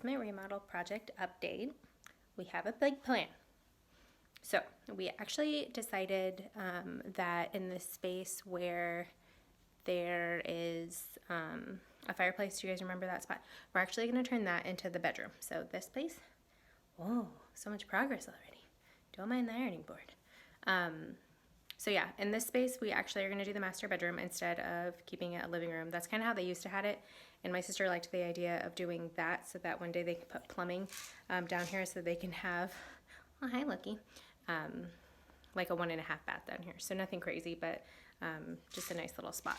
basement remodel project update. We have a big plan. So we actually decided that in this space where there is a fireplace, do you guys remember that spot? We're actually going to turn that into the bedroom. So this place, oh, so much progress already. Don't mind the ironing board. So yeah, in this space, we actually are going to do the master bedroom instead of keeping it a living room. That's kind of how they used to have it. And my sister liked the idea of doing that so that one day they can put plumbing down here so they can have, oh, hi, Lucky, like a 1.5 bath down here. So nothing crazy, but just a nice little spot.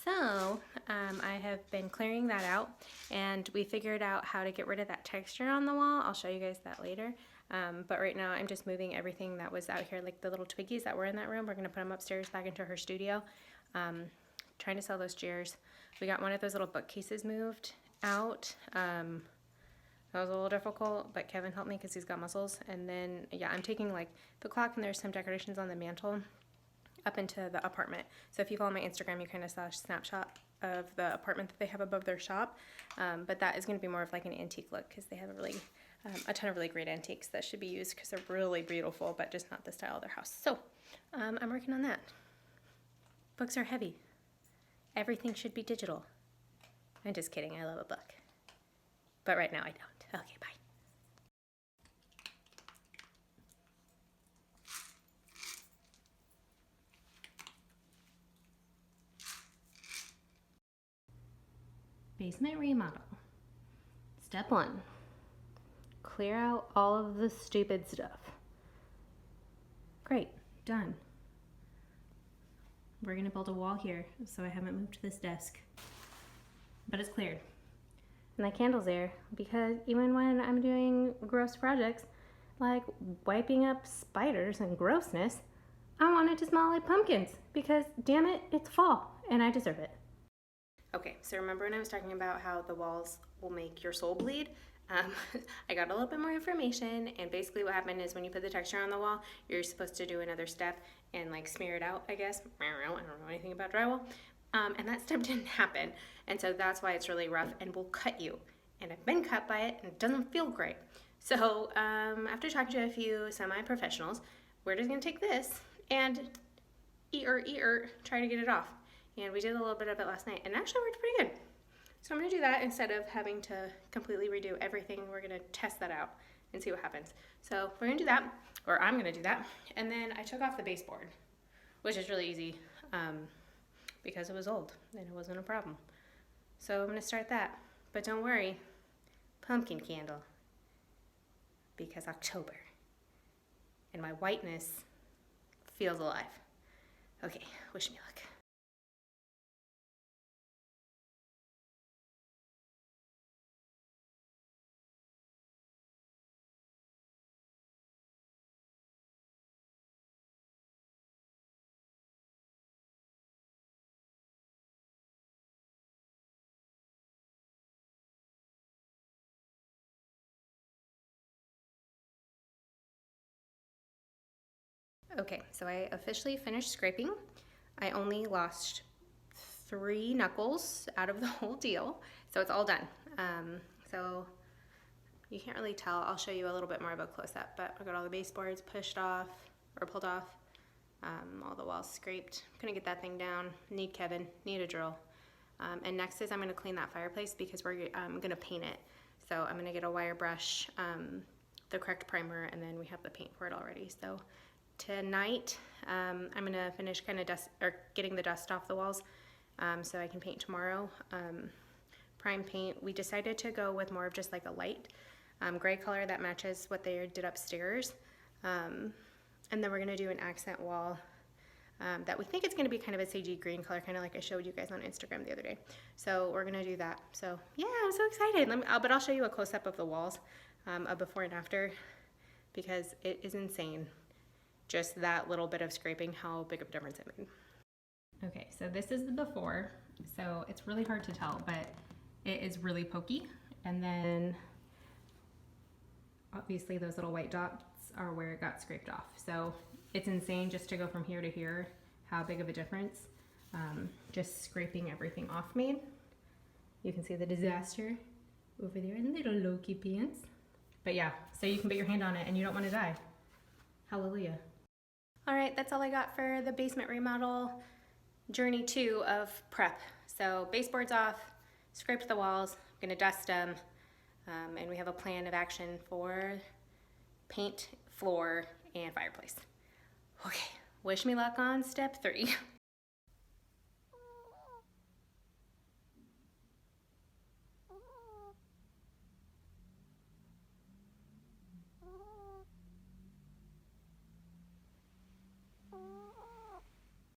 So I have been clearing that out, and we figured out how to get rid of that texture on the wall. I'll show you guys that later. But right now I'm just moving everything that was out here, like the little twiggies that were in that room. We're going to put them upstairs back into her studio. Trying to sell those chairs. We got one of those little bookcases moved out. That was a little difficult, but Kevin helped me because he's got muscles. And then, yeah, I'm taking like the clock, and there's some decorations on the mantle up into the apartment. So if you follow my Instagram, you kind of saw a snapshot of the apartment that they have above their shop. But that is going to be more of like an antique look because they have a ton of really great antiques that should be used because they're really beautiful, but just not the style of their house. So I'm working on that. Books are heavy. Everything should be digital. I'm just kidding. I love a book. But right now I don't. Okay, bye. Basement remodel. Step 1. Clear out all of the stupid stuff. Great. Done. We're going to build a wall here, so I haven't moved this desk. But it's cleared. And that candle's there because even when I'm doing gross projects, like wiping up spiders and grossness, I want it to smell like pumpkins because, damn it, it's fall and I deserve it. Okay, so remember when I was talking about how the walls will make your soul bleed? I got a little bit more information, and basically what happened is when you put the texture on the wall, you're supposed to do another step and like smear it out, I guess. I don't know anything about drywall. And that step didn't happen, and so that's why it's really rough and will cut you. And I've been cut by it, and it doesn't feel great. So after talking to a few semi-professionals, we're just gonna take this and try to get it off. And we did a little bit of it last night, and it actually worked pretty good. So I'm gonna do that instead of having to completely redo everything. We're gonna test that out and see what happens. So we're gonna do that, or I'm gonna do that. And then I took off the baseboard, which is really easy because it was old and it wasn't a problem. So I'm gonna start that, but don't worry, pumpkin candle, because October, and my whiteness feels alive. Okay, wish me luck. Okay, so I officially finished scraping. I only lost 3 knuckles out of the whole deal, so it's all done. So you can't really tell. I'll show you a little bit more of a close-up, but I got all the baseboards pushed off or pulled off, all the walls scraped. I'm gonna get that thing down. Need Kevin, need a drill. And next is I'm gonna clean that fireplace because we're gonna paint it. So I'm gonna get a wire brush, the correct primer, and then we have the paint for it already. So tonight, I'm gonna finish kind of getting the dust off the walls so I can paint tomorrow. Prime paint, we decided to go with more of just like a light gray color that matches what they did upstairs. And then we're gonna do an accent wall that we think it's gonna be kind of a sagey green color, kind of like I showed you guys on Instagram the other day. So we're gonna do that. So yeah, I'm so excited. But I'll show you a close-up of the walls, a before and after, because it is insane. Just that little bit of scraping, how big of a difference it made. Okay, so this is the before. So it's really hard to tell, but it is really pokey. And then obviously those little white dots are where it got scraped off. So it's insane just to go from here to here, how big of a difference just scraping everything off made. You can see the disaster over there in little Loki pants. But yeah, so you can put your hand on it and you don't want to die. Hallelujah. All right, that's all I got for the basement remodel journey 2 of prep. So baseboards off, scraped the walls, I'm gonna dust them, and we have a plan of action for paint, floor, and fireplace. Okay, wish me luck on step 3.